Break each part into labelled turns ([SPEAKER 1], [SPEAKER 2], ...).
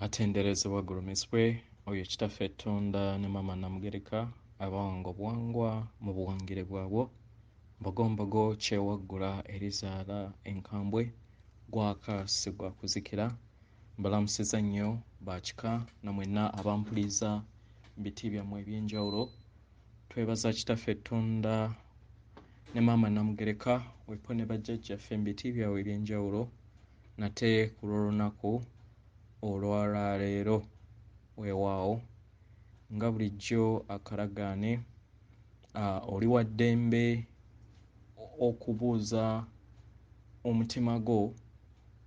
[SPEAKER 1] Atenderezebwa gulumiswe oyo kitaffe Tonda ne Maama Namugereka abawanga obuwangwa mu buwangire bwabwo mbogombogo kyewaggula erizaala enkambwe gwaka sigwa kuzikira mbalamusiza nnyo bakika na mwenna abampuliza biti byammwe eby'enjawulo twebaza kitaffe Tonda ne Maama Namugereka wepo ne bajjajjaffe mu biti byabwe eby'enjawulo nate ku lw'olunaku olwaleero weewaawo nga bulijjo akalagaane oli wa ddembe okubuuza omutima gwo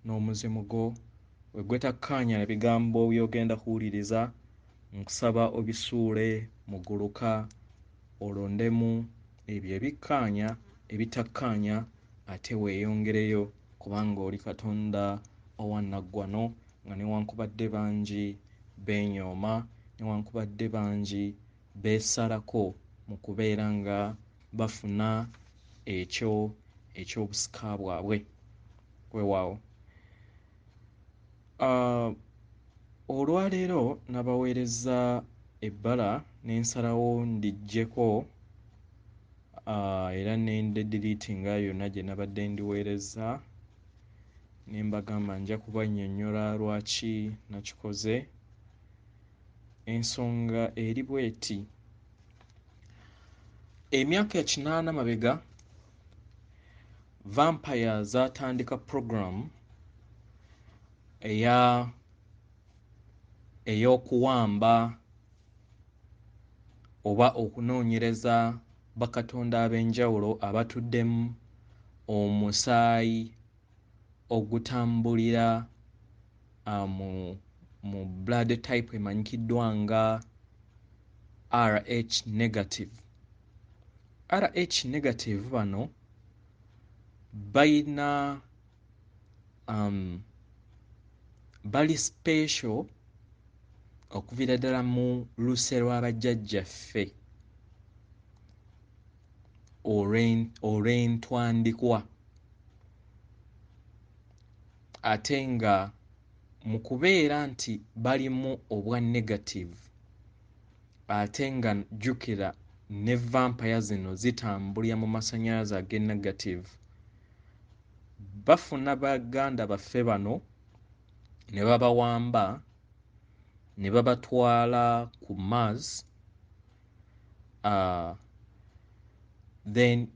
[SPEAKER 1] n'omuzimu gwo we gwetakkaanya ebigambo by'ogenda kuwuliriza nkusaba obisuule mu gguluka olondemu ebyo ebikkaanya ebitakkaanya ate weeyongereyo kubanga oli Katonda owannaggwano nga newankubadde bangi beenyooma newankubadde bangi beesalako mu kubeera nga bafuna ekyo eky'obusika bwabwe weewaawo. Olwaleero nabaweereza ebbala n'ensalawo ndiggyeko era nendidiriitinga yonna gye nabadde ndiweereza ne mbagamba nja kubannyonnyola lwaki nakikoze. Ensonga eri bw'eti: emyaka 8 mabega Vampire zaatandika program ey'okuwamba oba okunoonyereza bakatonda ab'enjawulo abatuddemu omusaayi ogutambulira mu blood type emanyikiddwa nga RH negative. RH negative bano bayina bali special okuviira ddala mu luse lw'abajjajjaffe olw'entwandikwa ate nga mu kubeera nti balimu obwa negative ate nga jjukira ne vampire zino zitambulira mu masannyalaze ag'e negative bafuna baganda baffe bano ne babawamba ne babatwala ku Mars then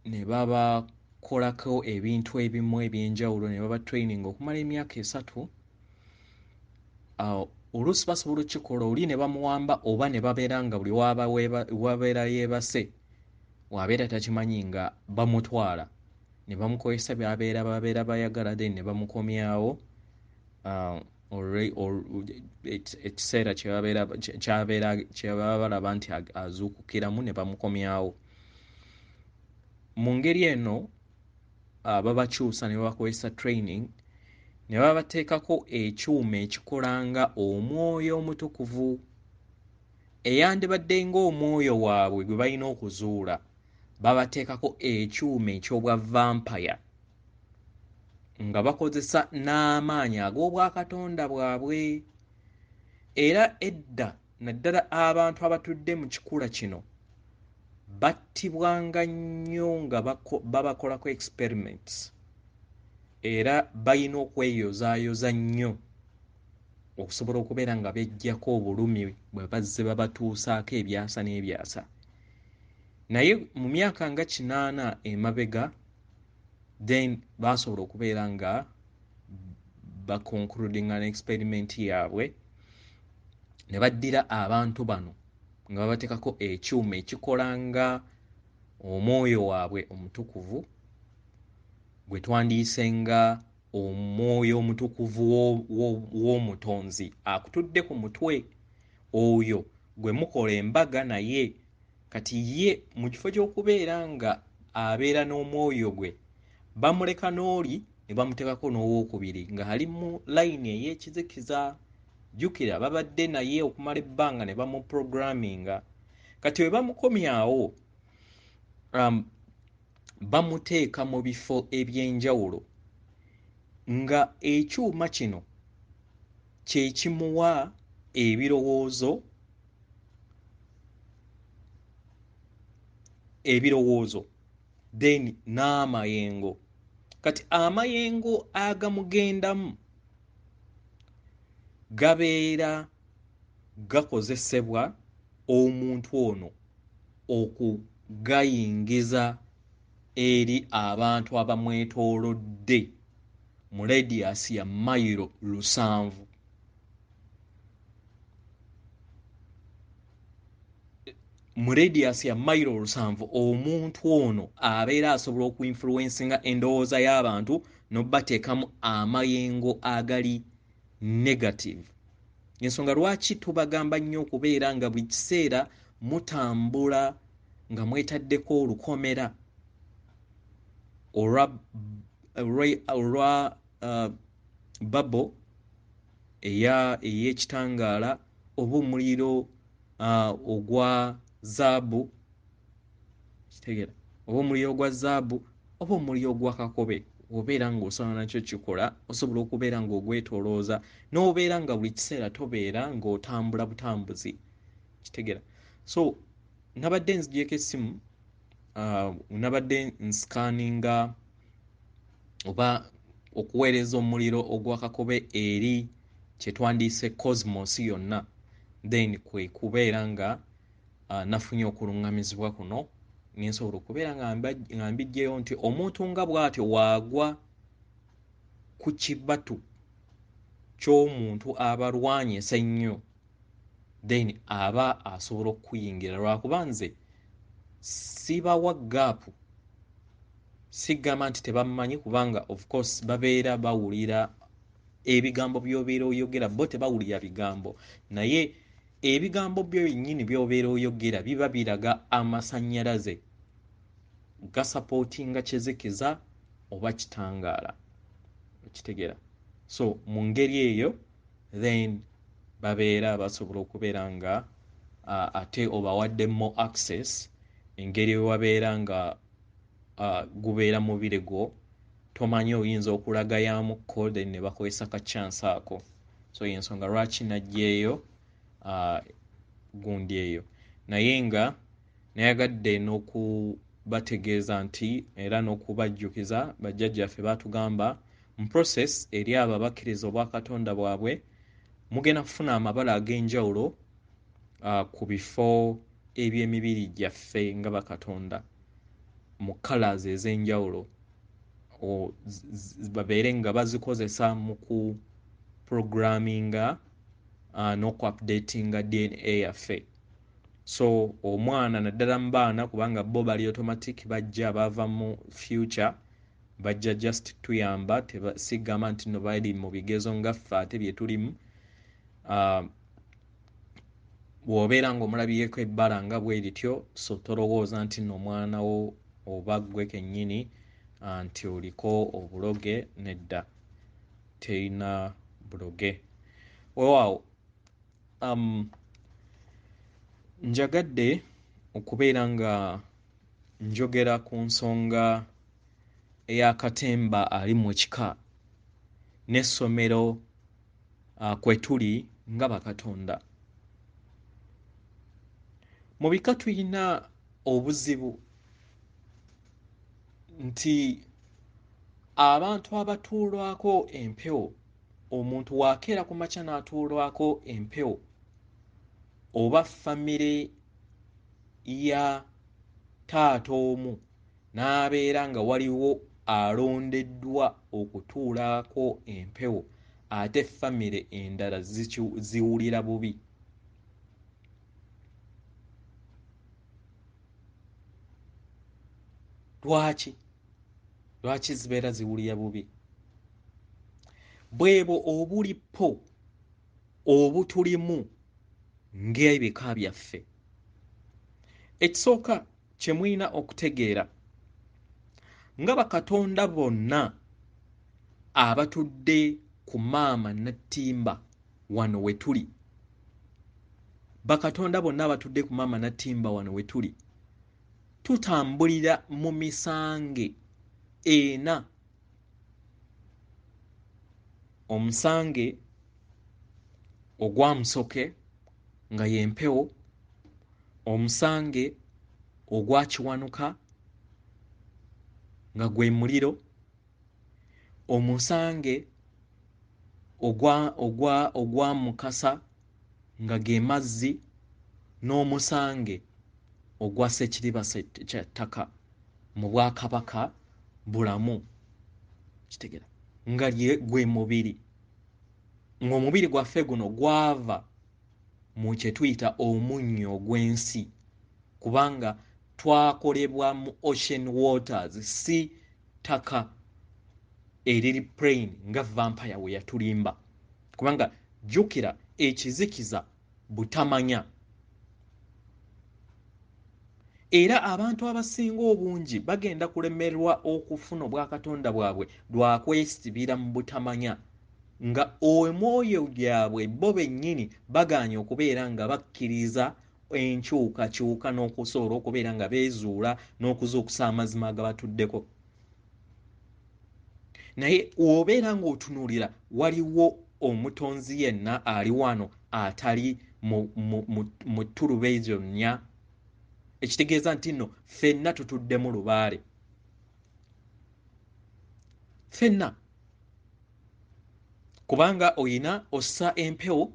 [SPEAKER 1] ne babakolako ebintu ebimu eby'enjawulo ne babatraining okumala emyaka 3. Oluusi basobola okukikola oli ne bamuwamba oba ne babeera nga buli wabeera yeebase wabeera takimanyi nga bamutwala ne bamukozesa babeera bayagala then ne bamukomyawo ekiseera kyebaba balaba nti azuukukiramu ne bamukomyawo. Mu ngeri eno babakyusa ne babakozesa training ne babateekako ekyuma ekikola nga omwoyo omutukuvu eyandibadde ng'omwoyo waabwe gwe balina okuzuula babateekako ekyuma eky'obwa vampire nga bakozesa n'amaanyi ag'obwakatonda bwabwe era edda naddala abantu abatudde mu kikula kino battibwanga nnyo nga babakolako experiments era bayina okweyozaayoza nnyo okusobola okubeera nga beggyako obulumi bwe bazze babatuusaako ebyasa n'ebyasa. Naye mu myaka nga 8 emabega then baasobola okubeera nga bakonkludinga n'experiment yaabwe ne baddira abantu bano nga babateekako ekyuma ekikola nga omwoyo waabwe omutukuvu gwe twandiyise nga omwoyo omutukuvu w'omutonzi akutudde ku mutwe oyo gwe mukola embaga naye kati ye mu kifo ky'okubeera nga abeera n'omwoyo gwe bamuleka n'oli ne bamuteekako n'owookubiri nga ali mu layini ey'ekizikiza. Jjukira babadde naye okumala ebbanga ne bamuprogramminga kati we bamukomyawo bamuteeka mu bifo eby'enjawulo nga ekyuma kino kye kimuwa ebirowoozo then n'amayengo. Kati amayengo agamugendamu gabeera gakozesebwa omuntu ono okugayingiza eri abantu abamwetoolodde mu radius ya mayiro 7. Mu radius ya mayiro 7 omuntu ono abeera asobola okuinfluencinga endowooza y'abantu n'obateekamu amayengo agali negative. Ensonga lwaki tubagamba nnyo okubeera nga buli kiseera mutambula nga mwetaddeko olukomera olwa babo ey'ekitangaala oba omuliro ogwa zaabu, kitegeera, oba omuliro ogwa zaabu oba omuliro ogwa kakobe. Obeera ng'osobola nakyo kikola, osobola okubeera ng'ogwetolooza n'obeera nga buli kiseera tobeera ng'otambula butambuzi, kitegeera. So nabadde nzigyeko essimu, nabadde nsikaninga oba okuweereza omuliro ogwa kakobe eri kye twandiise cosmos yonna, then kwe kubeera nga nafunye okuluŋŋamizibwa kuno nensobola okubeera nga mbijjeyo nti omuntu nga bw'atyo waagwa ku kibatu ky'omuntu abalwanyisa ennyo, then aba asobola okuyingira. Lwakuba nze sibawa gaapu, sigamba nti tebamumanyi, kubanga of course babeera bawulira ebigambo by'obeera oyogera, bo tebawulira bigambo, naye ebigambo byo byennyini by'obeera oyogera biba biraga amasannyalaze gasapootinga kizikiza oba kitangaala, okitegeera. So mu ngeri eyo then babeera basobola okubeera nga ate obawadde more access, engeri wabeera nga gubeera mubire gwo tomanyi oyinza okulagayamukko then ne bakozesa ka chance ako. So yensonga lwaki najjeeyo gundi eyo, naye nga nayagadde n'okubategeeza nti era n'okubajjukiza bajjajjaffe baatugamba mu process eri abo abakkiriza obwakatonda bwabwe mugenda kufuna amabala ag'enjawulo ku bifo eby'emibiri gyaffe nga bakatonda mu colors ez'enjawulo, babeere nga bazikozesa mu ku programminga n'oku-updatinga DNA yaffe. So omwana naddala mu baana, kubanga bo bali automatic, bajja bava mu future, bajja just tuyamba, sigamba nti no bali mu bigezo nga ffe ate bye tulimu. Bw'obeera ng'omulabiyeko ebbala nga bwe lityo, so tolowooza nti no omwana wo oba ggwe kennyini nti oliko obuloge. Nedda, terina buloge. Weewaawo njagadde okubeera nga njogera ku nsonga eya Katemba ali mu kika n'essomero kwe tuli nga bakatonda. Mu bika tulina obuzibu nti abantu abatuulwako empewo, omuntu waakeera ku makya n'atuulwako empewo, oba famire ya taata omu n'abeera nga waliwo alondeddwa okutuulako empewo ate famire endala ziwulira bubi. Lwaki zibeera ziwulira bubi? Bwebwo obulipo obutulimu ng'ebika byaffe. Ekisooka kye mulina okutegeera nga bakatonda bonna abatudde ku maama Nattimba wano we tuli, bakatonda bonna abatudde ku maama Nattimba wano we tuli, tutambulira mu misange 4. Omusange ogwa musoke nga yempewo, omusange ogwa kiwanuka nga gwe muliro, omusange ogwa mukasa nga ge mazzi, n'omusange ogwa ssekiriba kya ttaka mu Bwakabaka bulamu. Kitegera nga gwe mubiri, ng'omubiri gwaffe guno gwava mu kye tuyita omunnyo ogw'ensi, kubanga twakolebwa mu ocean waters, si ttaka eriri plain nga vampire we yatulimba, kubanga jjukira ekizikiza butamanya. Era abantu abasinga obungi bagenda kulemerwa okufuna obwakatonda bwabwe lwa kwesibira mu butamanya, nga omwoyo gyabwe bo bennyini bagaanye okubeera nga bakkiriza enkyukakyuka n'okusobola okubeera nga beezuula n'okuzuukusa amazima agabatuddeko. Naye obeera ng'otunuulira waliwo omutonzi yenna ali wano atali mu ttuluba ezo nnya, ekitegeeza nti nno ffenna tutuddemu lubaale. Ffenna kubanga oyina ossa empewo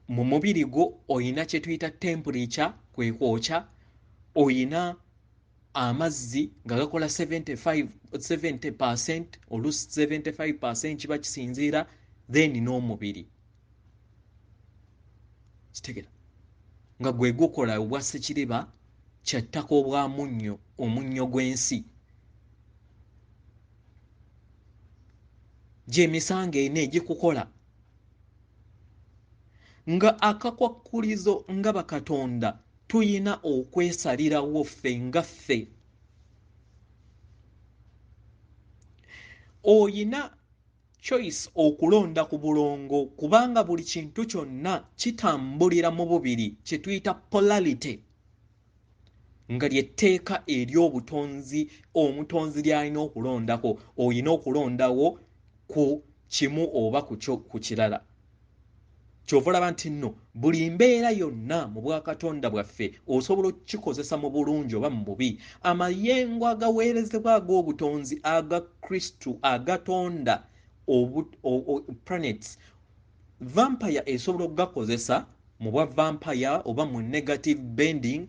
[SPEAKER 1] mu mubiri gwo, oyina kye tuyita temperature, kwe kwokya, oyina amazzi nga gakola 70% oluusi 75% kiba kisinziira, then n'omubiri kitegera nga gwe gukola obwa ssekiriba kya ttaka obwa munnyo, omunnyo gw'ensi. Gy'emisango ena egikukola nga akakwakkulizo nga bakatonda tuyina okwesalirawo ffe nga ffe. Oyina choice okulonda ku bulongo, kubanga buli kintu kyonna kitambulira mu bubiri, kye tuyita polarity, nga lyetteeka ery'obutonzi omutonzi ly'alina okulondako. Oyina okulondawo ku kimu oba ku kirala. Kyova olaba nti nno buli mbeera yonna mu bwakatonda bwaffe osobola okukikozesa mu bulungi oba mu bubi. Amayengo agaweerezebwa ag'obutonzi aga Kristu agatonda planets, vampire esobola okugakozesa mu bwa vampire oba mu negative bending,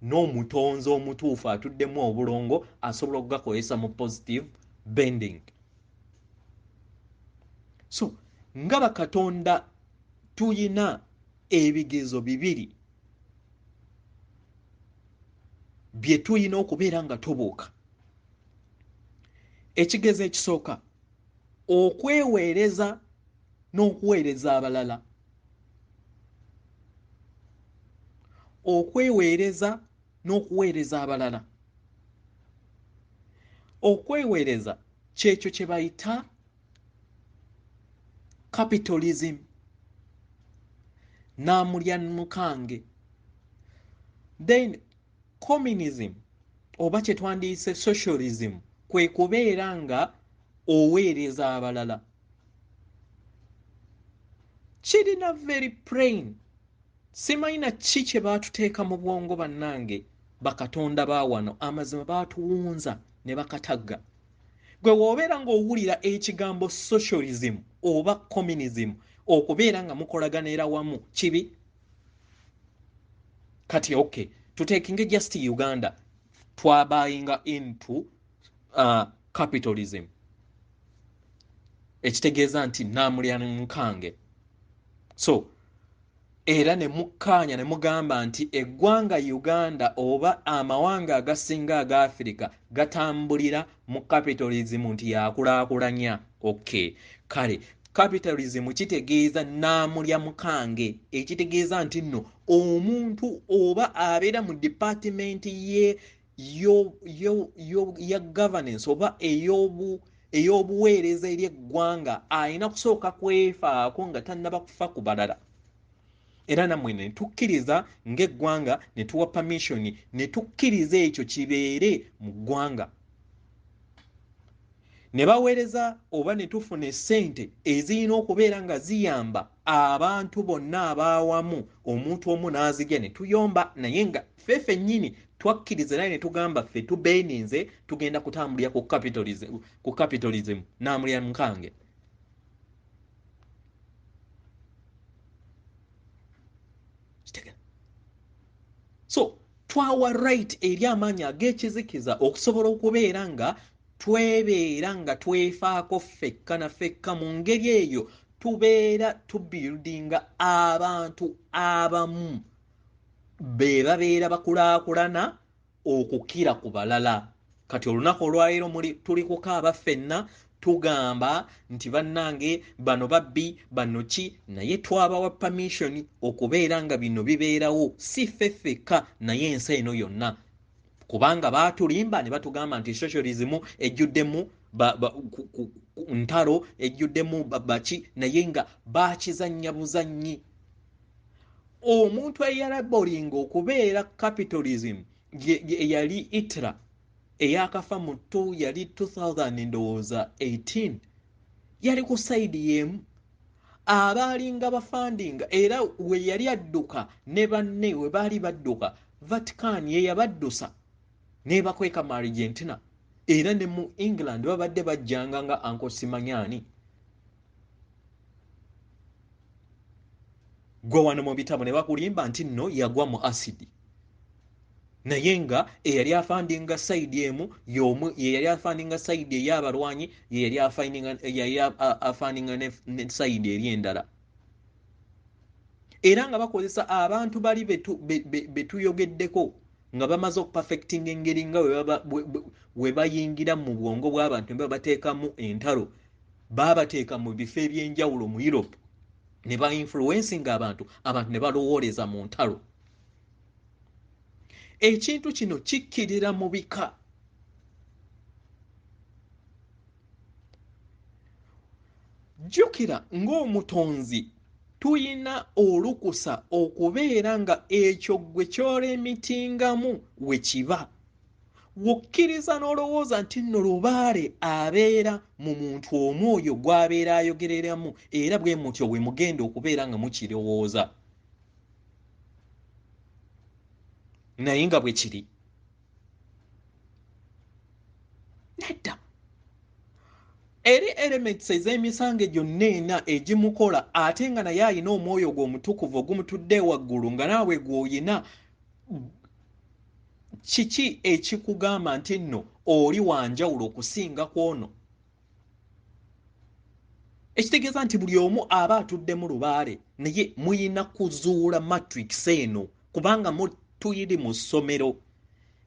[SPEAKER 1] n'omutonzi omutuufu atuddemu obulongo asobola okugakozesa mu positive bending. So nga bakatonda tuyina ebigezo bibiri bye tuyina okubeera nga tubuuka. Ekigezo ekisooka, okweweereza n'okuweereza abalala. Okweweereza n'okuweereza abalala. Okweweereza kyekyo kye bayita capitalism, naamulya mukange. Then communism oba kye twandiyise socialism, kwe kubeera nga oweereza abalala. Kirina very plain. Simanyi ki kye baatuteeka mu bwongo bannange bakatonda ba wano, amazima baatuwunza ne bakatagga. Gwe w'obeera ng'owulira ekigambo socialism oba communism, okubeera nga mukolaganira wamu kibi. Kati okay, tutekinge just Uganda, twabuyinga into capitalism, ekitegeeza nti naamulya mukange. So era ne mukkaanya ne mugamba nti eggwanga Uganda oba amawanga agasinga aga Africa gatambulira mu capitalism, nti yakulaakulanya. Okay, kale capitalism kitegeeza naamulya mukange, ekitegeeza nti nno omuntu oba abeera mu department ya governance oba ey'obuweereza eri eggwanga alina kusooka kwefaako nga tannaba kufa ku balala. Era nammwe ne tukkiriza ng'eggwanga ne tuwa permission ne tukkiriza ekyo kibeere mu ggwanga. ne baweereza oba ne tufuna essente ezirina okubeera nga ziyamba abantu bonna abaawamu omuntu omu n'azirya ne tuyomba naye nga ffe ffennyini twakkiriza naye ne tugamba ffe tubeeninze tugenda kutambulira ku capitalism n'amulya mukange. So twawa right eri amaanyi ag'ekizikiza okusobola okubeera nga twebeera nga twefaako ffekka na ffekka. Mu ngeri eyo tubeera tubuildinga abantu abamu be babeera bakulaakulana okukira ku balala. Kati olunaku olwaleero tuli kukaaba ffenna tugamba nti bannange bano babbi bano ki, naye twabawa permission okubeera nga bino bibeerawo si ffe ffekka naye ensi eno yonna, kubanga baatulimba ne batugamba nti socialism ejjuddemu ntalo ejjuddemu baki, naye nga bakizannya buzannyi. Omuntu eyalabolinga okubeera capitalism eyali itra eyakafa mu yali 2018 yali ku sayidi y'emu. Abaalinga bafandinga era we yali adduka ne banne we baali badduka Vatican ye yabaddusa n'ebakweka mu Argentina era ne mu England babadde bajjanga nga Uncle Simanyani. Gwe wano mu bitabo ne bakulimba nti nno yagwa mu acidi, naye nga eyali afandinga sayidi emu y'omu yeyali afandinga sayidi ey'abalwanyi yeyali afandinga ne sayidi eri endala. Era nga bakozesa abantu bali betuyogeddeko nga bamaze okupafectinga engeri nga we bayingira mu bwongo bw'abantu ne babateekamu entalo, baabateeka mu bifo eby'enjawulo mu Europe ne ba-influencinga abantu ne balowooleza mu ntalo. Ekintu kino kikkirira mu bika. Jjukira ng'omutonzi tuyina olukusa okubeera nga ekyo gwe ky'olemitingamu we kiba. Wokkiriza n'olowooza nti nno lubaale abeera mu muntu omu oyo gw'abeera ayogereramu era bwe mutyo bwe mugenda okubeera nga mukirowooza. Naye nga bwe kiri nedda. Eri elements ez'emisange gyonna ena egimukola ate nga naye alina omwoyo gw'omutukuvu ogumutudde waggulu nga naawe gw'oyina. Kiki ekikugamba nti nno oli wanjawulo okusinga ku ono? Ekitegeeza nti buli omu aba atudde mu lubaale naye muyina kuzuula matrix eno kubanga tuyiri mu ssomero.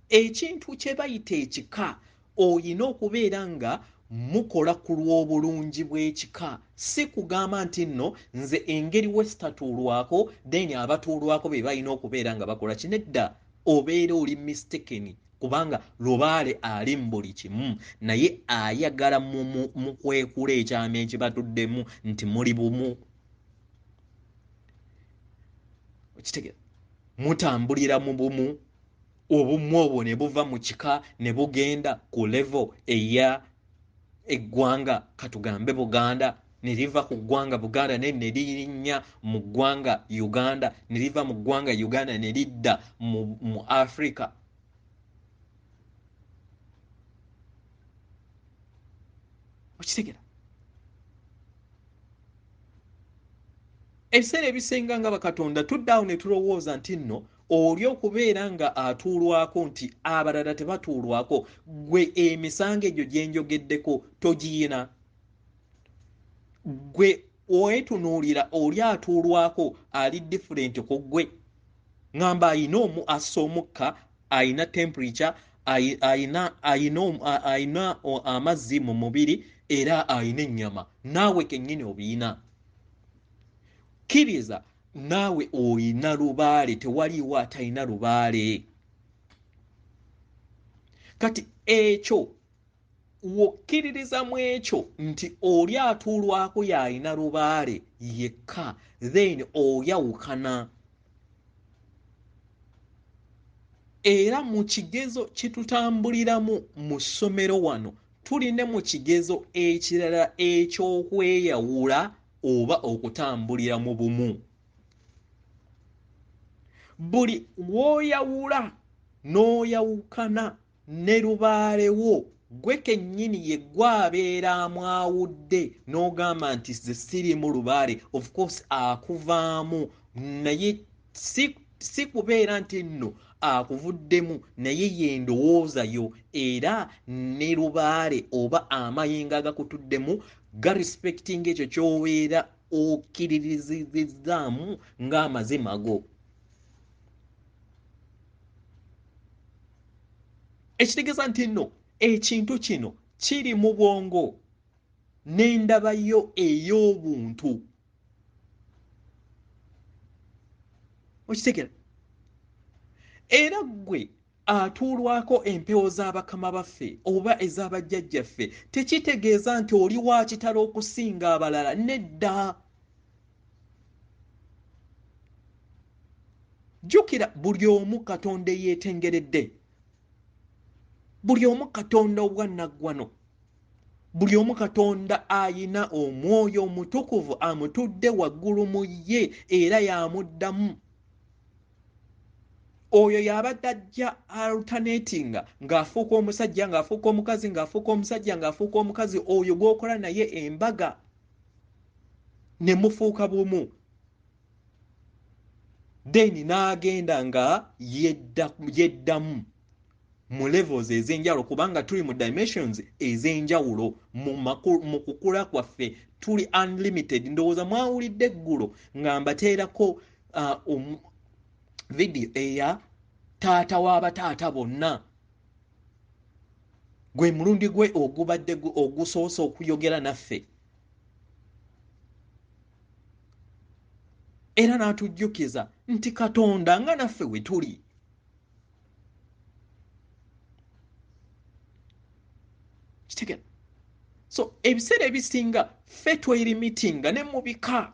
[SPEAKER 1] Ekintu kye bayita ekika oyina okubeera nga mukola ku lw'obulungi bw'ekika, si kugamba nti nno nze engeri we sitatuulwako then abatuulwako be balina okubeera nga bakola kinedda. Obeera oli mistaken kubanga lubaale ali mu buli kimu naye ayagala mu kwekula ekyama ekibatuddemu nti muli bumu. Okitegeera mutambulira mu bumu, obumu obwo ne buva mu kika ne bugenda ku level eya eggwanga katugambe Buganda, ne liva ku ggwanga Buganda ne lirinnya mu ggwanga Uganda, ne liva mu ggwanga Uganda ne lidda mu Africa. Okitegeera ebiseera ebisinga nga bakatonda tuddaawo ne tulowooza nti nno oli okubeera nga atuulwako nti abalala tebatuulwako, gwe emisango egyo gye njogeddeko togiyina. Gwe weetunuulira oli atuulwako ali different ku gwe. Ngamba ayina assa omukka, ayina temperature, ayina amazzi mu mubiri era ayina ennyama, naawe kennyini obiyina. Kkiriza naawe oyina lubaale, tewaliiwo atalina lubaale. Kati ekyo wokkiririza mu ekyo nti oli atuulwako y'alina lubaale yekka, then oyawukana. Era mu kigezo kitutambuliramu mu ssomero wano tuli ne mu kigezo ekirala eky'okweyawula oba okutambulira mu bumu. Buli w'oyawula n'oyawukana ne lubaalewo gwe kennyini ye gwabeera amwawudde n'ogamba nti ze siri mu lubaale, of course akuvaamu, naye si kubeera nti nno akuvuddemu, naye ye ndowooza yo, era ne lubaale oba amayinga agakutuddemu ga respecting ekyo ky'obeera okkiririzizaamu ng'amazima go. Ekitegeeza nti nno ekintu kino kiri mu bwongo n'endaba yo ey'obuntu. Okitegeera? Era ggwe atuulwako empewo z'abakama baffe oba ez'abajjajjaffe tekitegeeza nti oli wa kitalo okusinga abalala, nedda. Jjukira buli omu Katonda eyeetengeredde, buli omu Katonda obwannaggwano, buli omu Katonda ayina omwoyo omutukuvu amutudde waggulu mu ye era y'amuddamu. Oyo y'abadde ajja alternatinga ng'afuuka omusajja, ng'afuuka omukazi, ng'afuuka omusajja, ng'afuuka omukazi, oyo gw'okola naye embaga ne mufuuka bumu. Then n'agenda nga yeddamu mu levels ez'enjawulo, kubanga tuli mu dimensions ez'enjawulo mu kukula kwaffe, tuli unlimited. Ndowooza mwawulidde eggulo nga mbateerako video eya taata w'abataata bonna, gwe mulundi gwe ogubadde ogusoose okuyogera naffe, era n'atujjukiza nti Katonda nga naffe we tuli. Kitegera? So ebiseera ebisinga ffe twelimitinga ne Mubika.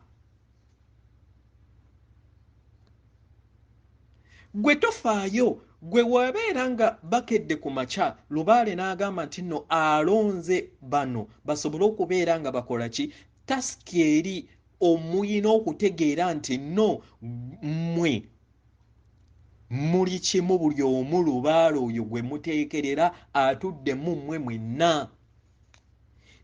[SPEAKER 1] Gwe tofaayo, gwe wabeera nga bakedde ku makya, lubaale n'agamba nti nno alonze bano basobole okubeera nga bakola ki, tasiki eri omuyina okutegeera nti nno mmwe muli kimu, buli omu lubaale oyo gwe muteekerera atudde mu mmwe mwenna.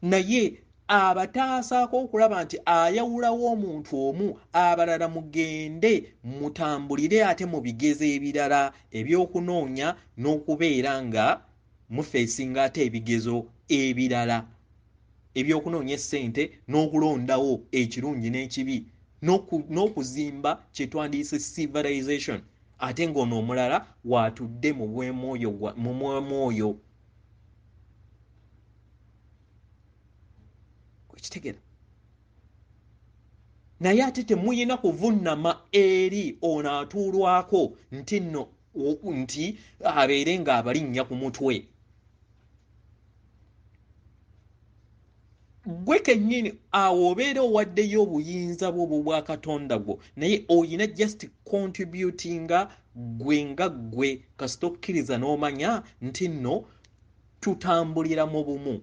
[SPEAKER 1] Naye abataasaako okulaba nti ayawulawo omuntu omu, abalala mugende mutambulire ate mu bigezo ebirala ebyokunoonya n'okubeera nga mufeesinga ate ebigezo ebirala ebyokunoonya essente n'okulondawo ekirungi n'ekibi n'okuzimba kye twandiyise civilization, ate ng'ono omulala watudde mu bwemwoyo. Kitegera? Naye ate temuyina kuvunnama eri ono atuulwako nti nno nti abeere ng'abalinnya ku mutwe. Gwe kennyini awo obeera owaddeyo obuyinza bwo bwa Katonda gwo, naye oyina just contributinga gwe nga gwe kasita okkiriza n'omanya nti nno tutambulira mu bumu.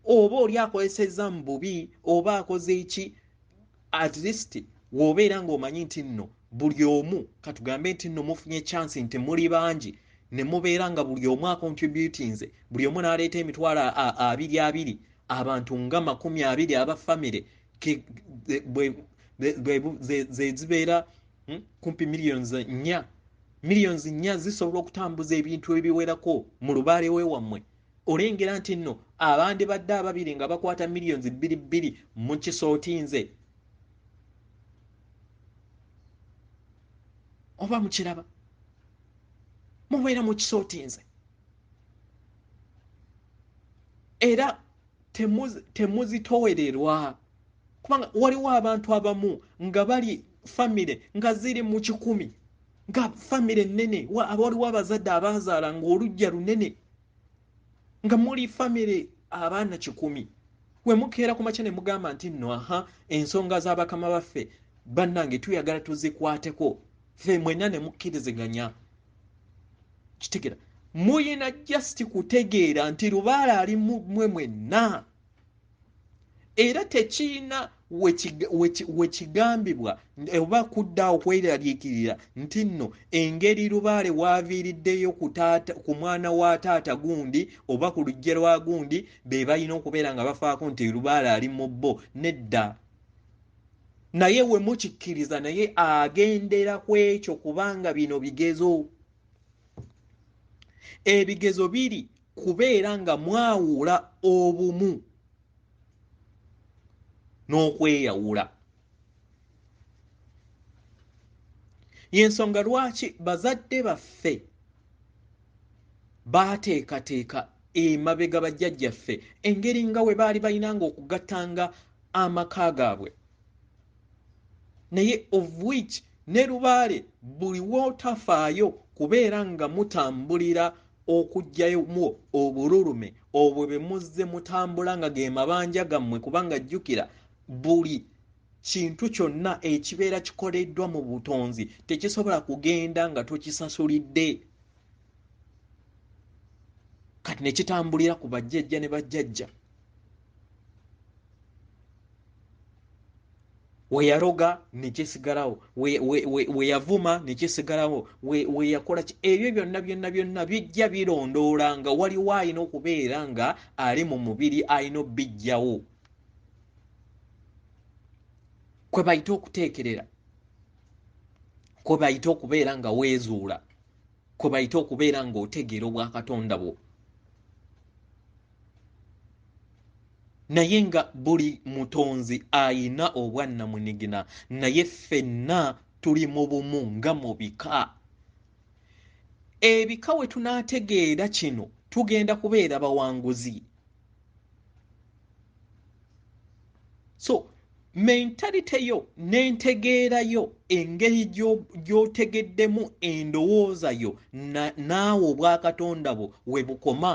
[SPEAKER 1] Oba oli akozesezza mu bubi oba akoze eki, at least w'obeera ng'omanyi nti nno buli omu, katugambe nti nno mufunye chance nti muli bangi ne mubeera nga buli omu acontributinze, buli omu n'aleeta emitwalo 20 abantu nga 20 aba famire ze zibeera kumpi millions 4 zisobola okutambuza ebintu ebiwerako mu lubaale w'ewammwe. Olengera nti nno abandi badde 2 nga bakwata millions 2 mu kisootinze. Oba mukiraba? Mubeera mu kisootinze. Era temuzitowererwa, kubanga waliwo abantu abamu nga bali famire nga ziri mu 100, nga famire nnene, waliwo abazadde abazaala ng'olujja lunene, nga muli famire abaana 100, we mukeera ku makya ne mugamba nti nno ensonga z'abakama baffe bannange tuyagala tuzikwateko, ffe mwenna ne mukkiriziganya. Kitegera? muyina just kutegeera nti lubaale ali mmwe mwenna era tekiina wekigambibwa oba kudda okweraliikirira nti nno engeri lubaale waaviiriddeyo ku mwana wa taata gundi oba ku lujja lwa gundi be balina okubeera nga bafaako nti lubaale ali mu bbo nedda naye we mukikkiriza naye agendera ku ekyo kubanga bino bigezo ebigezo biri kubeera nga mwawula obumu n'okweyawula y'ensonga lwaki bazadde baffe baateekateeka emabega bajjajjaffe engeri nga we baali balinanga okugattanga amaka gaabwe naye of which ne lubaale buli wootafaayo kubeera nga mutambulira okuggyayo mu obululume obwo bwe muzze mutambula nga ge mabanja gammwe kubanga jjukira buli kintu kyonna ekibeera kikoleddwa mu butonzi tekisobola kugenda nga tokisasulidde kati ne kitambulira ku bajjajja ne bajjajja we yaroga ne kisigalawo we yavuma ne kisigalawo we yakola ebyo byonna bijja birondoola nga waliwo alina okubeera nga ali mu mubiri alina obbijjawo kwe bayita okuteekerera kwe bayita okubeera nga weezuula kwe bayita okubeera nga otegeera obwakatonda bwo naye nga buli mutonzi ayina obwannamunigina naye ffenna tuli mu bumu nga mu bika ebika we tunaategeera kino tugenda kubeera bawanguzi so mentalite yo n'entegeerayo engeri gy'otegeddemu endowooza yo naawe obwakatonda bwo we bukoma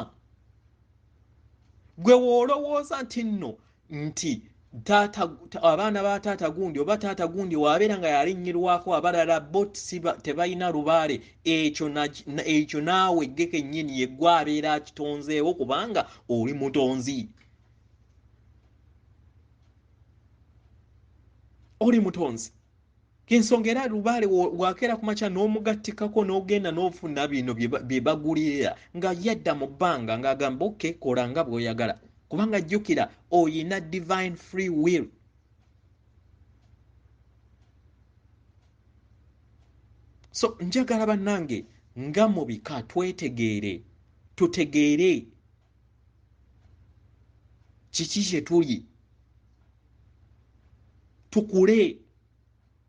[SPEAKER 1] gwe woolowooza nti nno nti abaana ba taata gundi oba taata gundi waabeera nga yalinnyirwako abalala bo tebalina lubaale ekyo naawe gge kennyini yeggwe abeera akitonzeewo kubanga oli mutonzi oli mutonzi k'ensonga era lubaale wakeera ku makya n'omugattikako n'ogenda n'ofuna bino bye bagulirira nga yadda mu bbanga ng'agamba oke kola nga bw'oyagala kubanga jjukira oyina divine free will so njagala bannange nga mu bika tutegeere kiki kye tuli tukule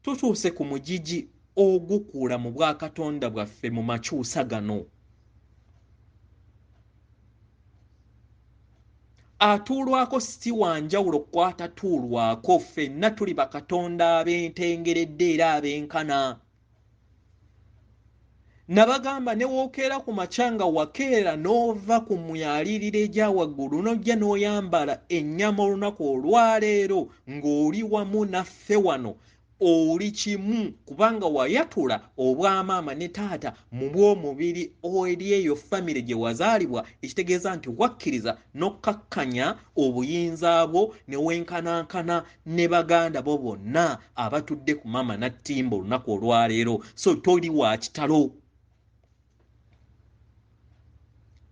[SPEAKER 1] tutuuse ku mugigi ogukuula mu bwakatonda bwaffe mu makyusa gano atuulwako si wanjawulo kwatatuulwako ffenna tuli bakatonda ab'entengeredde era ab'enkana nabagamba ne wookeera ku makyanga wakeera n'ova ku myaliriro egya waggulu n'ojja n'oyambala ennyama olunaku olwaleero ng'oli wamu naffe wano oli kimu kubanga wayatula obwamaama ne taata mu bw'omubiri eri eyo famire gye wazaalibwa ekitegeeza nti wakkiriza n'okkakkanya obuyinza bwo ne wenkanankana ne baganda bo bonna abatudde ku maama nattimba olunaku olwaleero so toli wa kitalo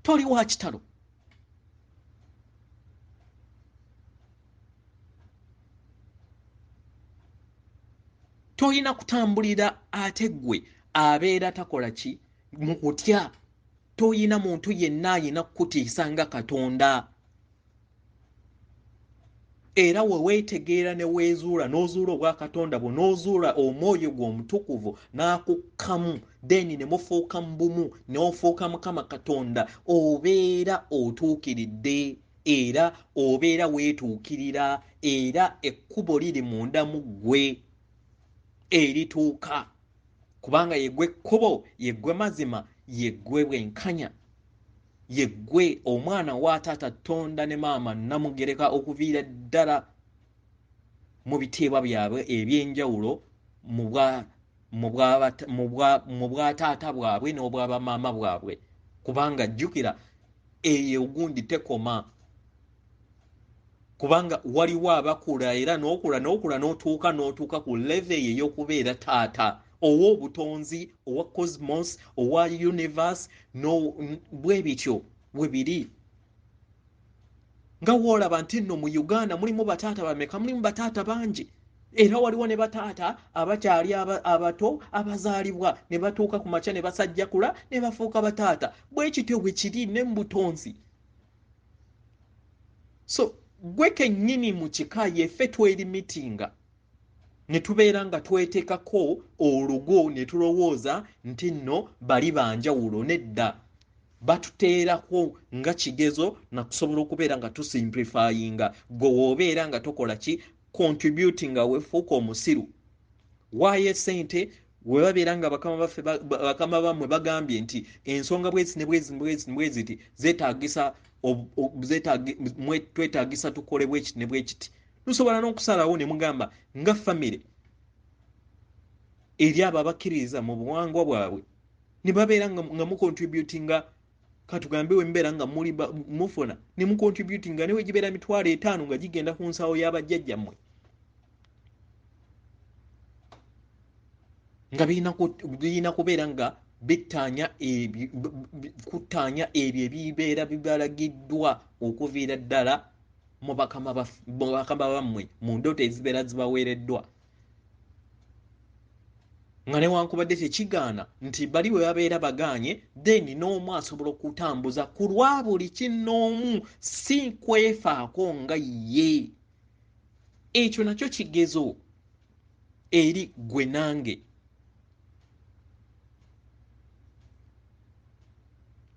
[SPEAKER 1] toli wa kitalo toyina kutambulira ate ggwe abeera takola ki mu kutya toyina muntu yenna ayina kukutiisa nga katonda era we weetegeera ne weezuula n'ozuula obwakatonda bwo n'ozuula omwoyo gwe omutukuvu n'akukkamu then ne mufuuka mu bumu n'ofuuka mukama katonda obeera otuukiridde era obeera weetuukirira era ekkubo liri munda mu ggwe erituuka kubanga yeggwe ekkubo yeggwe mazima yeggwe bwenkanya yeggwe omwana wa taata tonda ne maama namugereka okuviira ddala mu bitiibwa byabwe eby'enjawulo mu bwa taata bwabwe n'obwabamaama bwabwe kubanga jjukira eyo ogundi tekoma, kubanga waliwo abakula era n'okula n'otuuka ku level ey'okubeera taata ow'obutonzi, owa cosmos, owa universe, bwe bityo bwe biri. Nga woolaba nti nno mu Uganda mulimu bataata bameka? Mulimu bataata bangi, era waliwo ne bataata abakyali abato abazaalibwa ne batuuka ku makya ne basajjakula ne bafuuka bataata. Bwe kityo bwe kiri ne mu butonzi. So gwe kennyini mu kika yeffe twelimitinga ne tubeera nga twetekako olugo ne tulowooza nti nno bali banjawulo. Nedda, batuteerako nga kigezo na kusobola okubeera nga tusimplifyinga. Gwe woobeera nga tokola ki? Contributing nga wefuuka omusiru. Waayo essente we babeera nga bakama bammwe bagambye nti ensonga bwezi ne bwezi nti zeetaagisa twetaagisa tukole bwekiti ne bwekiti. Tusobola n'okusalawo ne mugamba nga famire eri abo abakkiriza mu buwangwa bwabwe ne babeera nga mucontributinga, katugambe we mbeera nga mufuna ne mucontributinga newe gibeera 5,000 nga gigenda ku nsawo y'abajjajjammwe, nga birina kubeera nga kutaanya ebyo ebibeera bibalagiddwa okuviira ddala mu bakama bammwe mu ndoto ezibeera zibaweereddwa. Nga newankubadde tekigaana nti bali bwe babeera bagaanye, then n'omu asobola okutambuza ku lwa buli kinnoomu, si kwefaako nga ye. Ekyo nakyo kigezo eri gwe nange.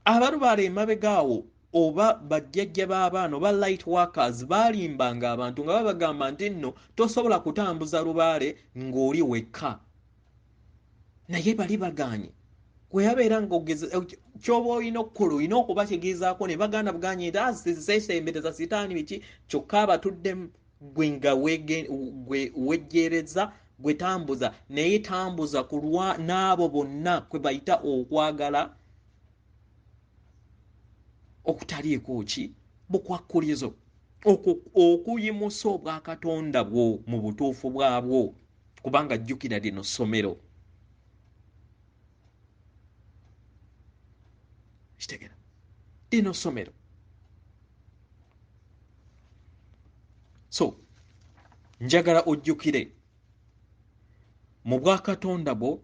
[SPEAKER 1] Abalubaala emabegaawo oba bajjajja b'abaana oba light workers baalimbanga abantu nga babagamba nti nno tosobola kutambuza lubaale ng'oli wekka. Naye bali bagaanye. Kwe yabeera ng'ogeza ky'oba olina okukola olina okubategeezaako ne bagaana buganye nti seesembereza sitaani biki, kyokka abatuddemu gwe nga wejjeereza gwe tambuza, naye tambuza ku lwa n'abo bonna kwe bayita okwagala okutaliiko ki bukwakkulizo, okuyimusa obwakatonda bwo mu butuufu bwabwo, kubanga jjukira lino ssomero. Kitegera lino ssomero. So njagala ojjukire mu bwakatonda bwo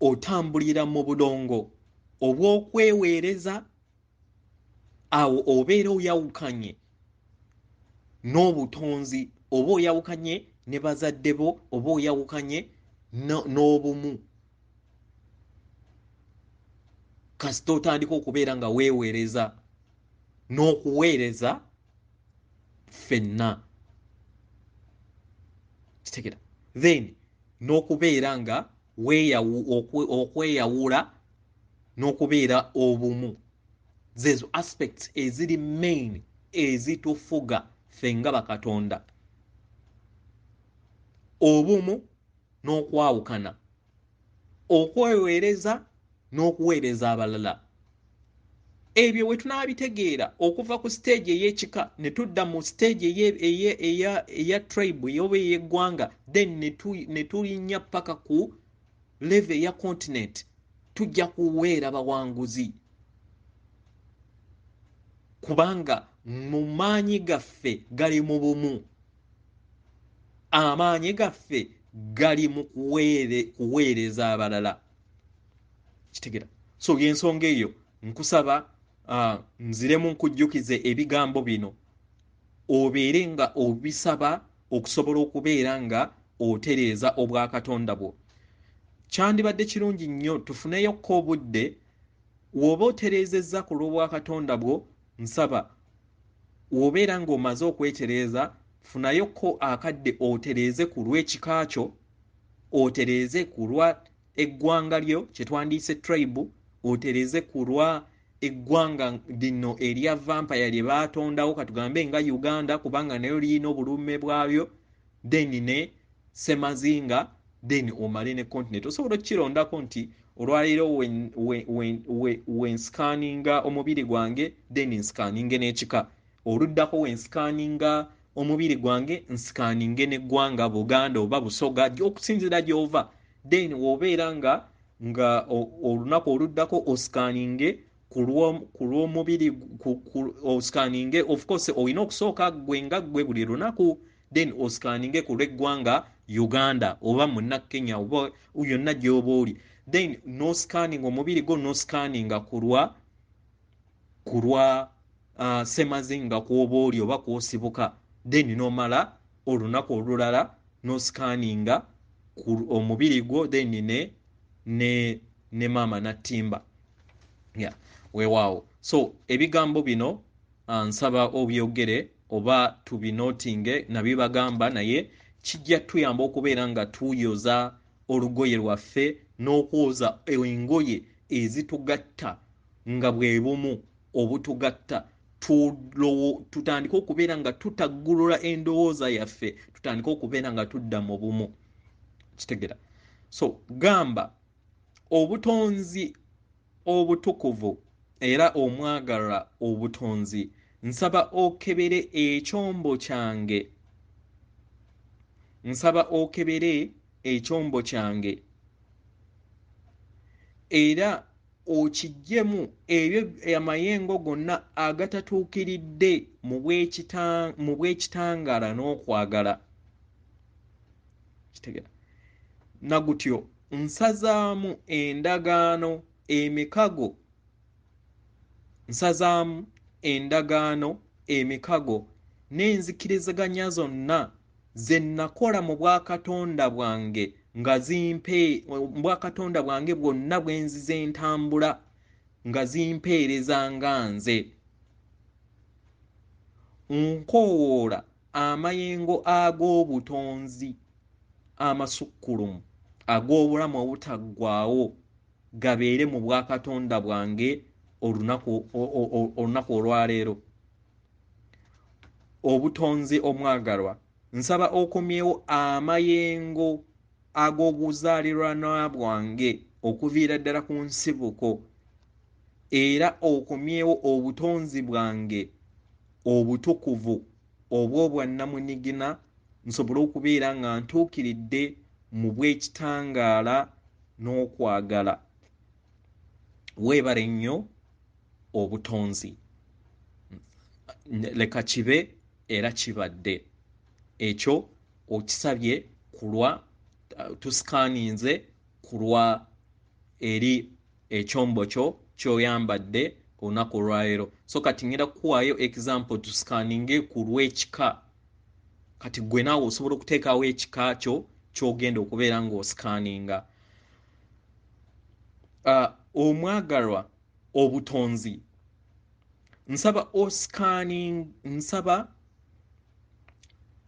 [SPEAKER 1] otambulira mu bulongo obw'okweweereza. Awo obeera oyawukanye n'obutonzi, oba oyawukanye ne bazadde bo, oba oyawukanye n'obumu. Kasita otandika okubeera nga weeweereza n'okuweereza ffenna. Kitegera. Then n'okubeera nga okweyawula n'okubeera obumu. Zezo aspects eziri main ezitufuga ffe nga bakatonda. Obumu n'okwawukana, okweweereza n'okuweereza abalala. Ebyo we tunaabitegeera okuva ku stage ey'ekika ne tudda mu stage eya tribe oba ey'eggwanga, then ne tulinnya paka ku level eya continent, tujja kuweera bawanguzi. Kubanga mu maanyi gaffe gali mu bumu, amaanyi gaffe gali mu kuweereza abalala. Kitegera. So y'ensonga eyo nkusaba nziremu nkujjukize ebigambo bino, obeere nga obisaba okusobola okubeera nga otereeza obwakatonda bwo. Kyandibadde kirungi nnyo tufuneyokko obudde, w'oba otereezezza ku lw'obwakatonda bwo, nsaba w'obeera ng'omaze okwetereeza, funayokko akadde otereeze ku lw'ekika kyo, otereeze ku lwa eggwanga lyo kye twandiise tribe, otereeze ku lwa eggwanga lino erya vampire lye baatondawo katugambe nga Uganda, kubanga nayo lirina obulume bwalyo, then ne Semazinga, then omale ne continent. Osobola okukirondako nti olwaleero when scanninga omubiri gwange then nscanninge n'ekika, oluddako when scanninga omubiri gwange nscanninge n'eggwanga Buganda oba Busoga okusinzira gy'ova, then wobeera nga olunaku oluddako oscanninge ku lw'omubiri oscanninge, of course olina okusooka gwe nga gwe buli lunaku, then oscanninge ku lw'eggwanga Uganda oba Munnakenya oba yonna gy'oba oli, then no scanning omubiri gwo no scanninga ku lwa Semazinga kw'oba oli oba kw'osibuka, then nomala olunaku olulala no scanninga ku omubiri gwo then ne maama Natimba. Yeah, weewaawo. So ebigambo bino nsaba obyogere oba tubinotinge nabibagamba, naye kijja tuyamba okubeera nga tuyoza olugoye lwaffe n'okwoza engoye ezitugatta nga bwe bumu obutugatta, tutandike okubeera nga tutaggulula endowooza yaffe, tutandike okubeera nga tudda mu bumu. Kitegera? So gamba obutonzi obutukuvu era omwagalwa obutonzi, nsaba okebere ekyombo kyange, nsaba okebere ekyombo kyange era okiggyemu ebyo amayengo gonna agatatuukiridde mu bw'ekitangaala n'okwagala. Kitegera? Nagutyo nsazaamu endagaano emikago, nsazaamu endagaano emikago n'enzikiriziganya zonna ze nakola mu bwakatonda bwange nga bwakatonda bwange bwonna bwe nzize entambula nga zimpeereza nga nze. Nkoowoola amayengo ag'obutonzi amasukkulumu ag'obulamu obutaggwaawo gabeere mu bwakatonda bwange olunaku olwaleero. Obutonzi omwagalwa, nsaba okomyewo amayengo ag'obuzaaliranwa bwange okuviira ddala ku nsibuko, era okomyewo obutonzi bwange obutukuvu obw'obwannamunigina, nsobole okubeera nga ntuukiridde mu bw'ekitangaala n'okwagala. Weebale nnyo obutonzi. Leka kibe era kibadde. Ekyo okisabye kulwa tusikaaninze kulwa eri ekyombo kyo ky'oyambadde olunaku olwaleero. So kati ngenda kukuwaayo example tusikaaninge ku lw'ekika. Kati gwe naawe osobola okuteekawo ekika kyo ky'ogenda okubeera ng'osikaaninga. Omwagalwa obutonzi, nsaba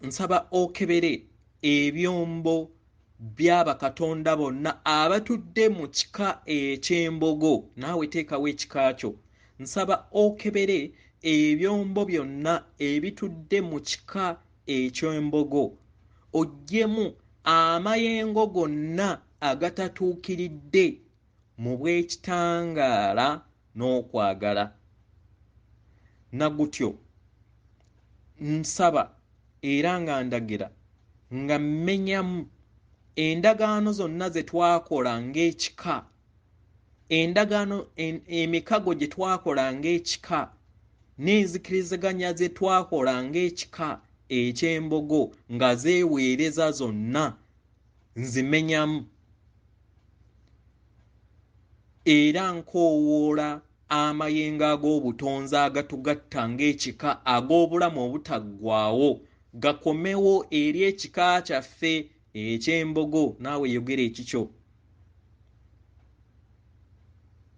[SPEAKER 1] nsaba okebere ebyombo by'abakatonda bonna abatudde mu kika eky'embogo. Naawe teekawo ekika kyo. Nsaba okebere ebyombo byonna ebitudde mu kika eky'embogo, oggyemu amayengo gonna agatatuukiridde mu bw'ekitangaala n'okwagala. Nagutyo nsaba era nga ndagira nga mmenyamu endagaano zonna ze twakola ng'ekika, endagaano emikago gye twakola ng'ekika, n'enzikiriziganya ze twakola ng'ekika eky'embogo nga zeeweereza zonna nzimenyamu, era nkoowoola amayengo ag'obutonzi agatugatta ng'ekika ag'obulamu obutaggwaawo gakomewo eri ekika kyaffe eky'embogo. Naawe yogera ekikyo.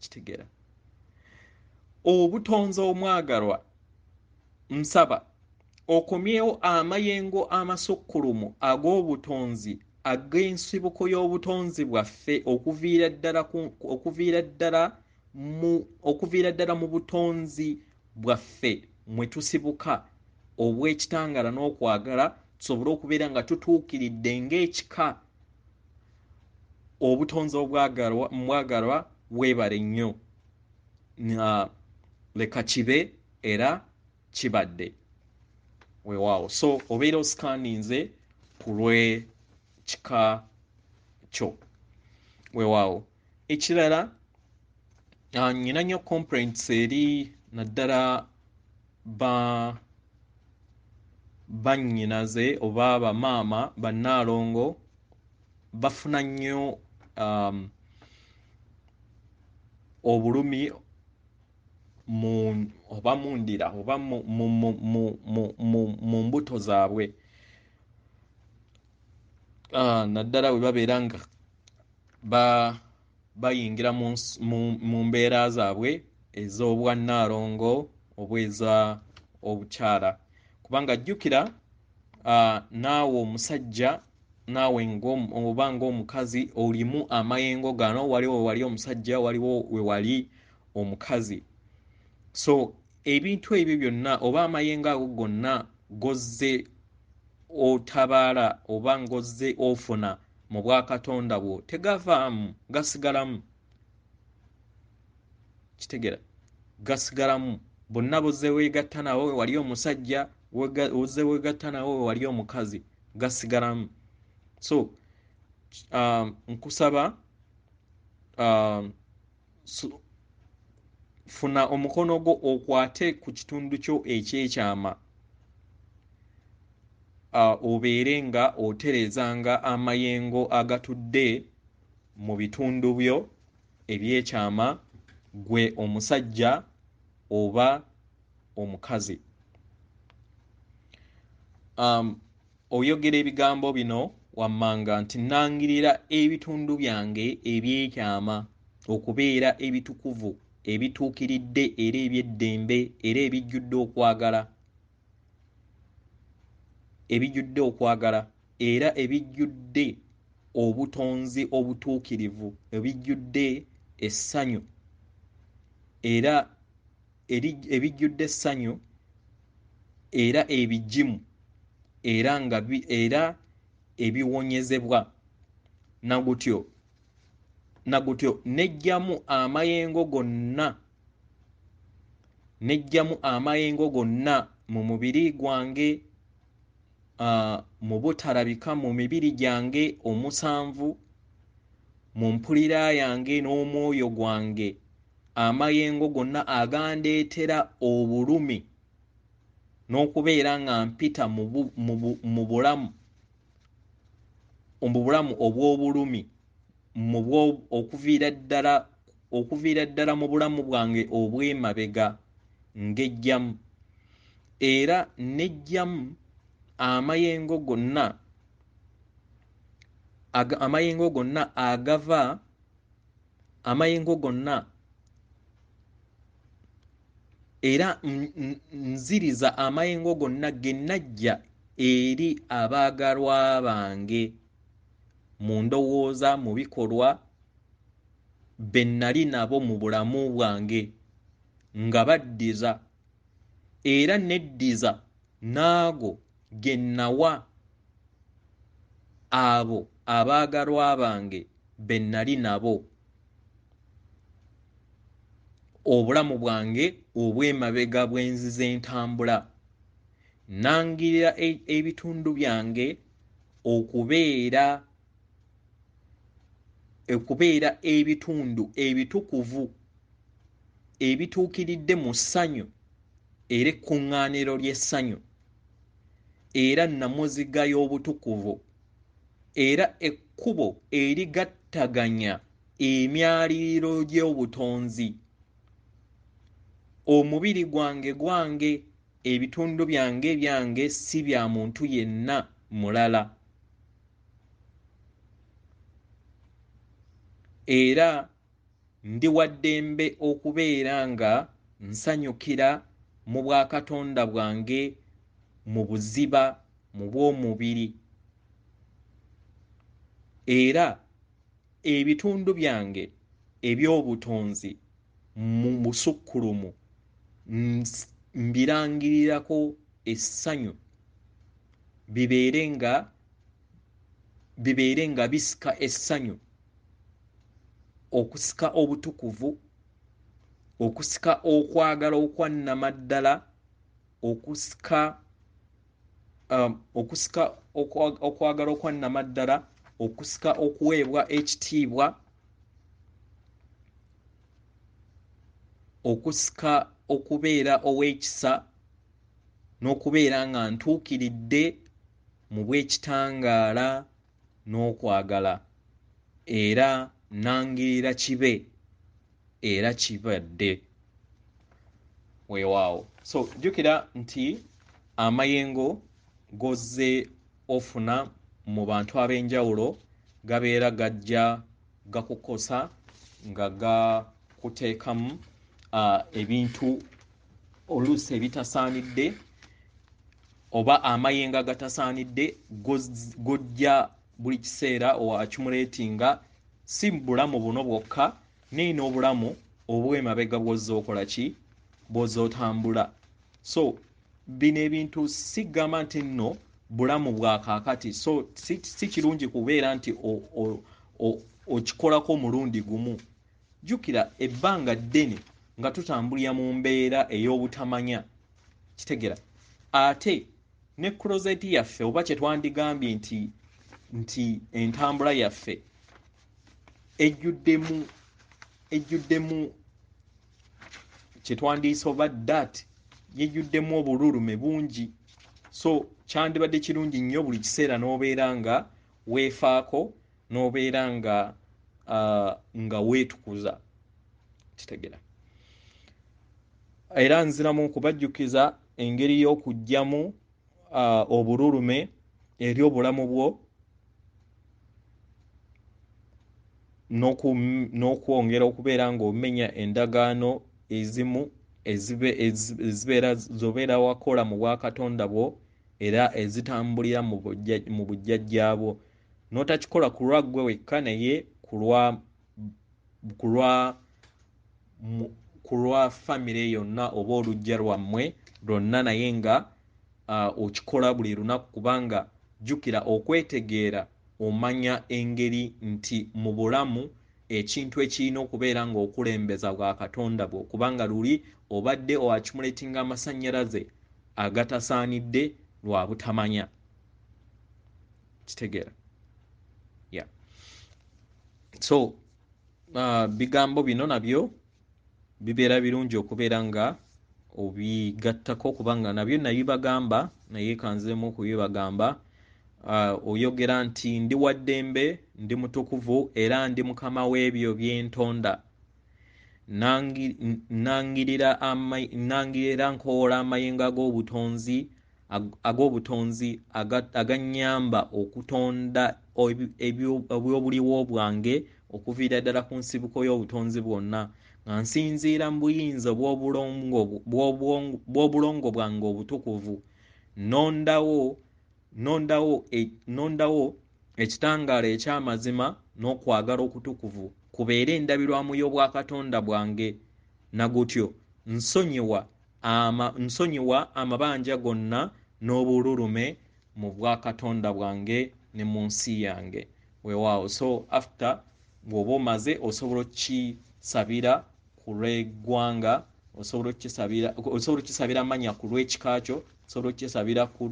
[SPEAKER 1] Kitegera? Obutonzi omwagalwa, nsaba okomyewo amayengo amasukkulumu ag'obutonzi ag'ensibuko y'obutonzi bwaffe okuviira ddala mu butonzi bwaffe mwe tusibuka obw'ekitangaala n'okwagala, tusobole okubeera nga tutuukiridde ng'ekika obutonzi omwagalwa weebale nnyo leka kibe era kibadde weewaawo. So obeera osikaninze ku lw'ekika kyo weewaawo. Ekirala nnyina nnyo complaints eri naddala bannyinaze oba bamaama bannaalongo bafuna nnyo obulumi oba mundira oba mu mbuto zaabwe naddala bwe babeera nga bayingira mu mbeera zaabwe ez'obwannaalongo oba eza obukyala, kubanga jjukira naawe omusajja naawe oba ng'omukazi olimu amayengo gano, waliwo wali omusajja waliwo we wali omukazi. So ebintu ebyo byonna oba amayengo ago gonna gozze otabaala oba ngozze ofuna mu bwakatonda bwo tegavaamu, gasigalamu. Kitegera gasigalamu bonna bozze weegatta nawo we wali omusajja ozze weegatta nawo we wali omukazi gasigalamu. So nkusaba funa omukono gwo okwate ku kitundu kyo ekyekyama, obeere nga otereezanga amayengo agatudde mu bitundu byo ebyekyama gwe omusajja oba omukazi. Oyogera ebigambo bino wammanga nti nangirira ebitundu byange ebyekyama okubeera ebitukuvu, ebituukiridde era eby'eddembe era ebijjudde okwagala era ebijjudde obutonzi obutuukirivu, ebijjudde essanyu era ebijjudde essanyu era ebigimu era ebiwonyezebwa. Nagutyo nejjamu amayengo gonna mu mubiri gwange, mu butalabika mu mibiri gyange omusanvu, mu mpulira yange n'omwoyo gwange, amayengo gonna agandeetera obulumi n'okubeera nga mpita mu bulamu obw'obulumi okuviira ddala mu bulamu bwange obw'emabega ng'ejjamu, era n'ejjamu amayengo gonna era nziriza amayengo gonna ge najja eri abaagalwa bange mu ndowooza, mu bikolwa be nnali nabo mu bulamu bwange nga baddiza, era neddiza naago ge nawa abo abaagalwa bange be nnali nabo obulamu bwange obw'emabega bwenzize entambula. Nangirira ebitundu byange okubeera ebitundu ebitukuvu ebituukiridde mu ssanyu era ekkuŋŋaaniro ly'essanyu era nnamuziga y'obutukuvu era ekkubo erigattaganya emyaliriro gy'obutonzi. Omubiri gwange ebitundu byange si bya muntu yenna mulala, era ndi wa ddembe okubeera nga nsanyukira mu bwakatonda bwange mu buziba mu bw'omubiri, era ebitundu byange eby'obutonzi mu busukkulumu mbirangirirako essanyu bibeere nga bisika essanyu okusika obutukuvu, okusika okwagala okwannamaddala, okusika okwagala okwannamaddala, okusika okuweebwa ekitiibwa, okusika okubeera ow'ekisa, n'okubeera nga ntuukiridde mu bw'ekitangaala n'okwagala, era nangirira kibe era kibadde. Weewaawo. So jjukira nti amayengo gozze ofuna mu bantu ab'enjawulo gabeera gajja gakukosa nga gakuteekamu ebintu oluusi ebitasaanidde, oba amayengo agatasaanidde gojja buli kiseera accumulatinga si bulamu buno bwokka naye n'obulamu obw'emabega bw'ozza okola ki, bw'ozza otambula. So bino ebintu sigamba nti nno bulamu bwa kaakati, so si kirungi kubeera nti okikolako omulundi gumu. Jjukira ebbanga ddene nga tutambulira mu mbeera ey'obutamanya, kitegera ate ne closet yaffe oba kye twandigambye nti entambula yaffe ejjuddemu kye twandiyise oba dat yejjuddemu obululume bungi. So kyandibadde kirungi nnyo buli kiseera n'obeera nga weefaako, n'obeera nga weetukuza, kitegera. Era nziramu okubajjukiza engeri y'okuggyamu obululume eri obulamu bwo, n'okwongera okubeera ng'omenya endagaano ezimu z'obeera wakola mu bwakatonda bwo era ezitambulira mu bujjajjaabwo, n'otakikola ku lwa ggwe wekka naye ku lwa famire yonna oba oluggya lwammwe lwonna, naye nga okikola buli lunaku, kubanga jjukira okwetegeera omanya engeri nti mu bulamu ekintu ekirina okubeera ng'okulembeza bwa katonda bwo, kubanga luli obadde accumulatinga amasannyalaze agatasaanidde lwa butamanya, kitegeera. Yeah. So bigambo bino nabyo bibeera birungi okubeera nga obigattako, kubanga nabyo nabibagamba naye kanzemu okubibagamba. Oyogera nti ndi wa ddembe, ndi mutukuvu era ndi mukama w'ebyo byentonda, nangirira nkoola amayengo ag'obutonzi agannyamba okutonda ebyobuliwo bwange okuviira ddala ku nsibuko y'obutonzi bwonna, nga nsinziira mu buyinza bw'obulongo bwange obutukuvu. Nondawo ekitangaala eky'amazima n'okwagala okutukuvu kubeere endabirwamu y'obwakatonda bwange, na gutyo nsonyiwa amabanja gonna n'obululume mu bwakatonda bwange ne mu nsi yange. Weewaawo. So after bw'oba omaze osobola okukisabira ku lw'eggwanga, osobola okukisabira amanya ku lw'ekika kyo, osobola okukisabira ku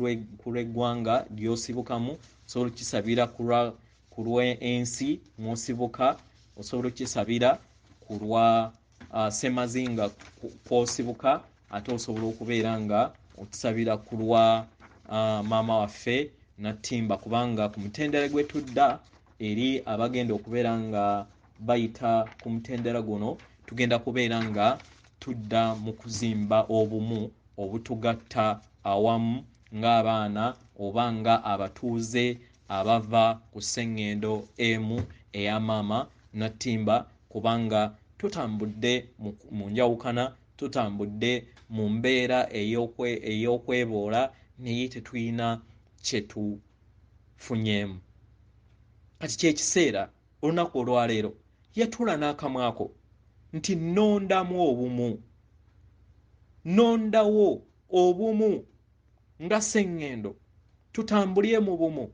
[SPEAKER 1] lw'eggwanga ly'osibukamu, osobola okukisabira ku lw'ensi mw'osibuka, osobola okukisabira ku lwa ssemazinga kw'osibuka, ate osobola okubeera nga okisabira ku lwa maama waffe Katemba, kubanga ku mutendera gwe tudda eri abagenda okubeera nga bayita ku mutendera guno, tugenda kubeera nga tudda mu kuzimba obumu obutugatta awamu ng'abaana oba nga abatuuze abava ku sseŋŋendo emu eya maama Katemba, kubanga tutambudde mu njawukana, tutambudde mu mbeera ey'okweboola naye tetulina kye tufunyeemu. Kati kyekiseera olunaku olwaleero yatula n'akamwako nti nondawo obumu nga sseŋŋendo, tutambulye mu bumu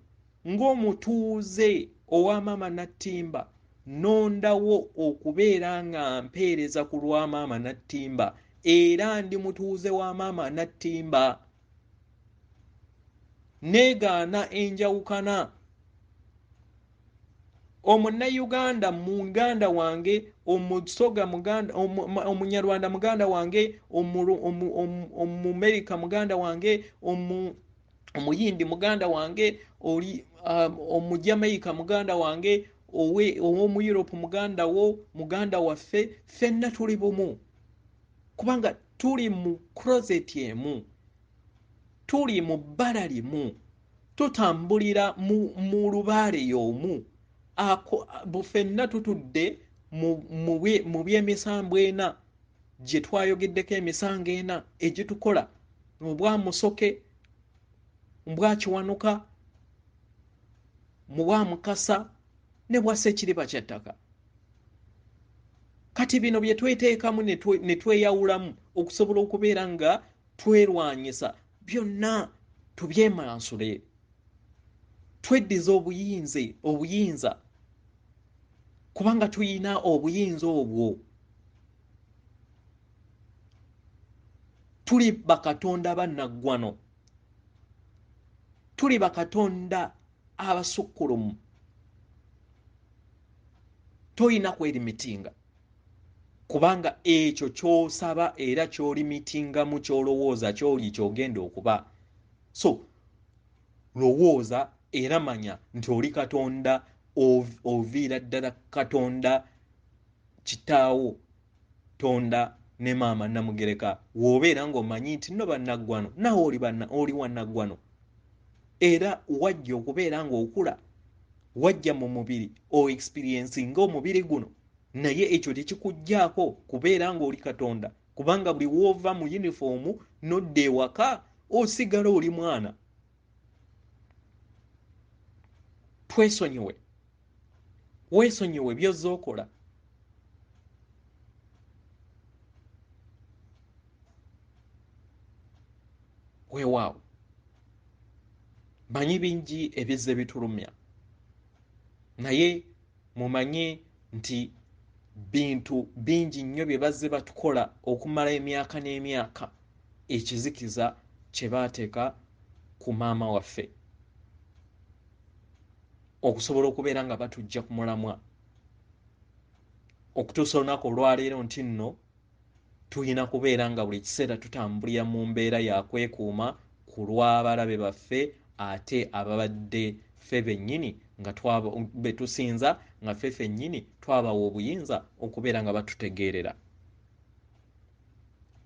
[SPEAKER 1] ng'omutuuze owa maama Katemba, nondawo okubeera nga mpeereza ku lwa maama Nattimba era ndi mutuuze wa maama Nattimba. Neegaana enjawukana. Omunnayuganda muganda wange, omusoga muganda, omunyarwanda muganda wange, omumerika muganda wange, omuyindi muganda wange, oli omujamaika muganda wange, ow'omu Europe muganda waffe, ffenna tuli bumu kubanga tuli mu closet emu, tuli mu bbala limu, tutambulira mu lubaale y'omu. Ffenna tutudde mu by'emisango ena gye twayogeddeko, emisango ena egitukola obwa Musoke, bwa Kiwanuka, mu bwa Mukasa ne bwa Ssekiriba Kyattaka. Kati bino bye tweteekamu ne tweyawulamu okusobola okubeera nga twerwanyisa byonna tubyemansule, tweddiza obuyinza kubanga tuyina obuyinza obwo. Tuli bakatonda bannaggwano, tuli bakatonda abasukkulumu. Toyina kwerimitinga kubanga ekyo ky'osaba era ky'olimitingamu, ky'olowooza ky'oli ky'ogenda okuba. So lowooza era manya nti oli katonda, oviira ddala katonda kitaawo tonda ne maama Namugereka. W'obeera ng'omanyi nti nno bannaggwano nawe oli wannaggwano era wajja okubeera ng'okula, wajja mu mubiri o experience ng'omubiri guno, naye ekyo tekikuggyako kubeera ng'oli katonda kubanga buli w'ova mu yunifoomu n'odda ewaka osigala oli mwana. Twesonyiwe, weesonyiwe by'ozze okola. Weewaawo manyi bingi ebizze bitulumya, naye mumanye nti bintu bingi nnyo bye bazze batukola okumala emyaka n'emyaka, ekizikiza kye baateeka ku maama waffe okusobola okubeera nga batujja ku mulamwa okutuusa olunaku olwaleero nti nno tulina kubeera nga buli kiseera tutambulira mu mbeera ya kwekuuma ku lw'abalabe baffe ate ababadde ffe bennyini nga betusinza nga ffe ffennyini twabawa obuyinza okubeera nga batutegeerera.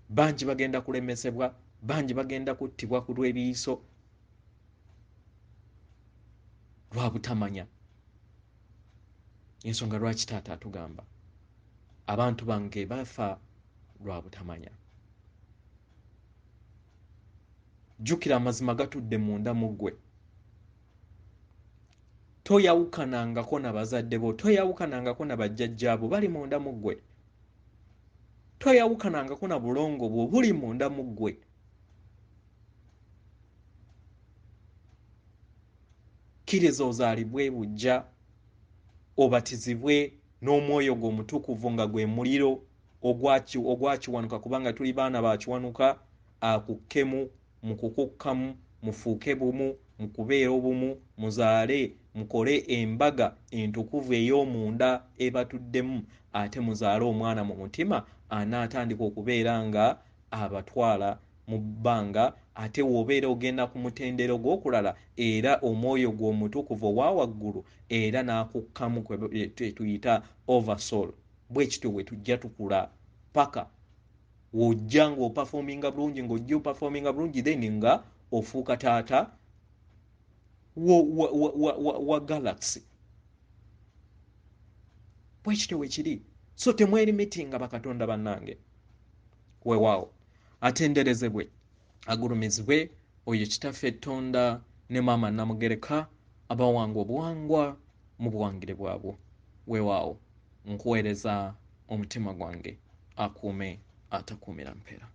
[SPEAKER 1] Bangi bagenda kulemesebwa, bangi bagenda kuttibwa ku lw'ebiyiso lwa butamanya. Ensonga lwaki taata atugamba abantu bange bafa lwa butamanya. Jjukira amazima gatudde munda mu ggwe. Toyawukanangako na bazadde bo, toyawukanangako na bajjajjaabo bali munda mu ggwe, toyawukanangako na bulongo bwo buli munda mu ggwe. Kkiriza ozaalibwe bujja, obatizibwe n'omwoyo gwo omutukuvu nga gwe muliro ogwakiwanuka kubanga tuli baana ba kiwanuka, akukkemu mu kukukkamu, mufuuke bumu, mu kubeera obumu, muzaale, mukole embaga entukuvu ey'omunda ebatuddemu, ate muzaale omwana mu mutima anaatandika okubeera nga abatwala mu bbanga, ate w'obeera ogenda ku mutendero gw'okulala era omwoyo gw'omutukuvu owa waggulu era n'akukkamu kwe tuyita oversoul. Bwe kityo bwe tujja tukula paka w'ojja ng'opafominga bulungi, ng'ojja opafominga bulungi then nga ofuuka taata wa galaxy. Bwe kityo we kiri. So temwerimitinga bakatonda bannange. Weewaawo atenderezebwe, agulumizibwe oyo kitaffe Tonda ne maama Namugereka abawanga obuwangwa mu buwangire bwabwo. Weewaawo nkuweereza omutima gwange akuume atakuumira mpeera.